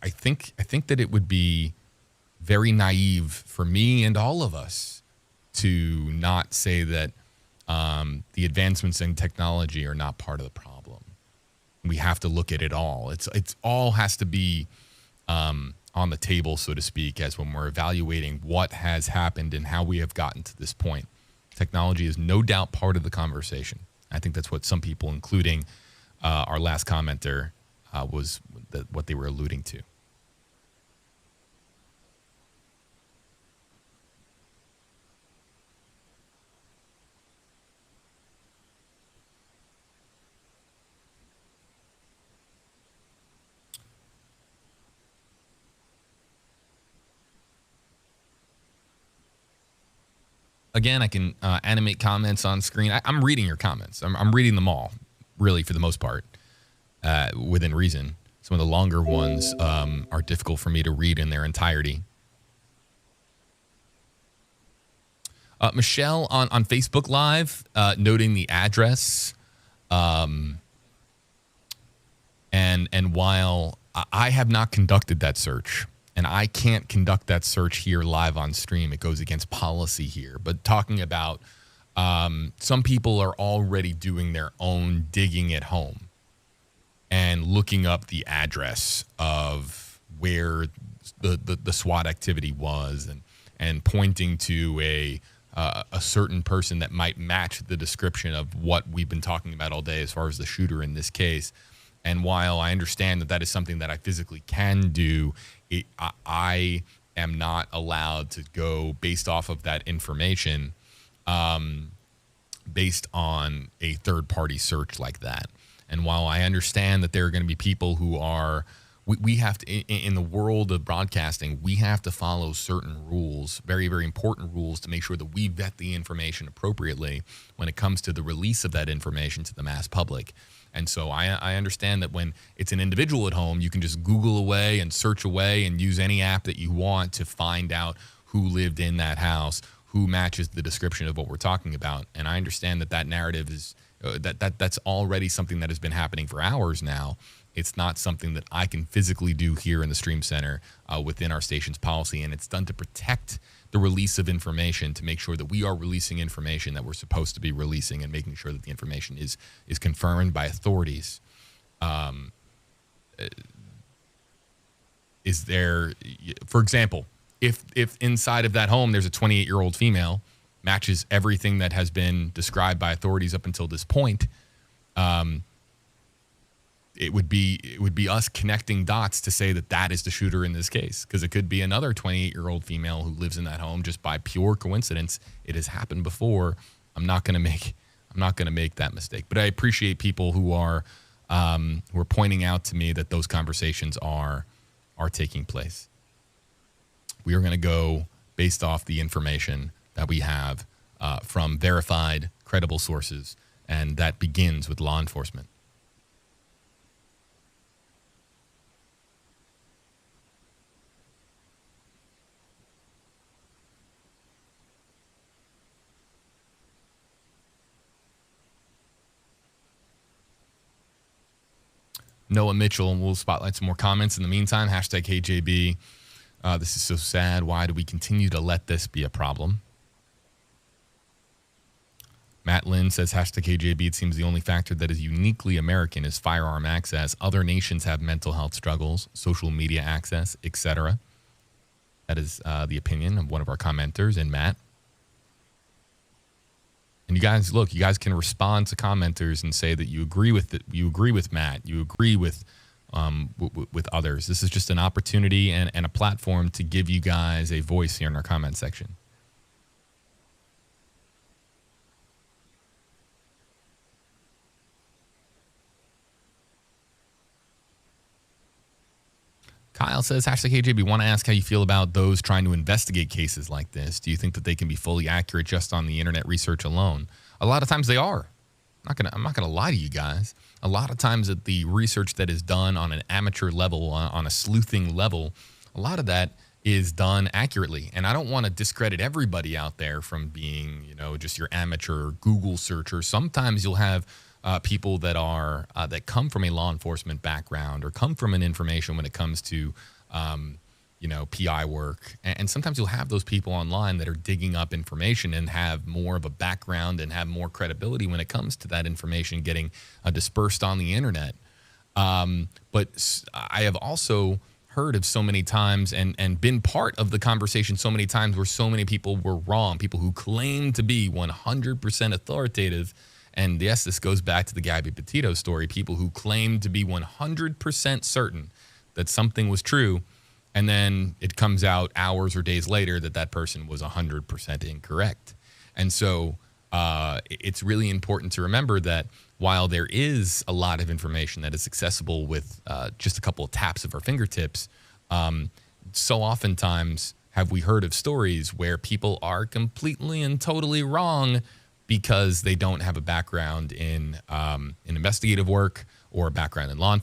think that it would be very naive for me and all of us to not say that the advancements in technology are not part of the problem. We have to look at it all. It's all has to be on the table, so to speak, as when we're evaluating what has happened and how we have gotten to this point. Technology is no doubt part of the conversation. I think that's what some people, including our last commenter, was what they were alluding to. Again, I can animate comments on screen. I'm reading your comments. I'm reading them all, really, for the most part, within reason. Some of the longer ones are difficult for me to read in their entirety. Michelle on Facebook Live, noting the address. And while I have not conducted that search, and I can't conduct that search here live on stream, it goes against policy here. But talking about some people are already doing their own digging at home and looking up the address of where the SWAT activity was and pointing to a certain person that might match the description of what we've been talking about all day as far as the shooter in this case. And while I understand that that is something that I physically can do, I am not allowed to go based off of that information based on a third-party search like that. And while I understand that there are going to be people who are, we have to, in the world of broadcasting, we have to follow certain rules, very, very important rules, to make sure that we vet the information appropriately when it comes to the release of that information to the mass public. And so I understand that when it's an individual at home, you can just Google away and search away and use any app that you want to find out who lived in that house, who matches the description of what we're talking about. And I understand that that narrative is that's already something that has been happening for hours now. It's not something that I can physically do here in the Stream Center within our station's policy, and it's done to protect the release of information, to make sure that we are releasing information that we're supposed to be releasing and making sure that the information is confirmed by authorities. Is there, for example, if inside of that home there's a 28-year-old female, matches everything that has been described by authorities up until this point, it would be us connecting dots to say that that is the shooter in this case, because it could be another 28-year-old female who lives in that home just by pure coincidence. It has happened before. I'm not going to make that mistake. But I appreciate people who are pointing out to me that those conversations are taking place. We are going to go based off the information that we have from verified, credible sources, and that begins with law enforcement. Noah Mitchell, and we'll spotlight some more comments in the meantime. Hashtag KJB. This is so sad. Why do we continue to let this be a problem? Matt Lynn says, hashtag KJB, it seems the only factor that is uniquely American is firearm access. Other nations have mental health struggles, social media access, etc. That is the opinion of one of our commenters, and Matt. And you guys can respond to commenters and say that you agree with it. You agree with Matt. You agree with others. This is just an opportunity and a platform to give you guys a voice here in our comment section. Kyle says, hashtag KJB, want to ask how you feel about those trying to investigate cases like this. Do you think that they can be fully accurate just on the internet research alone? A lot of times they are. I'm not gonna lie to you guys. A lot of times that the research that is done on an amateur level, on a sleuthing level, a lot of that is done accurately. And I don't want to discredit everybody out there from being, just your amateur Google searcher. Sometimes you'll have people that are that come from a law enforcement background or come from an information when it comes to PI work. And sometimes you'll have those people online that are digging up information and have more of a background and have more credibility when it comes to that information getting dispersed on the internet. But I have also heard of so many times and been part of the conversation so many times where so many people were wrong, people who claim to be 100% authoritative. And yes, this goes back to the Gabby Petito story, people who claim to be 100% certain that something was true, and then it comes out hours or days later that that person was 100% incorrect. And so it's really important to remember that while there is a lot of information that is accessible with just a couple of taps of our fingertips, so oftentimes have we heard of stories where people are completely and totally wrong because they don't have a background in investigative work or a background in law enforcement.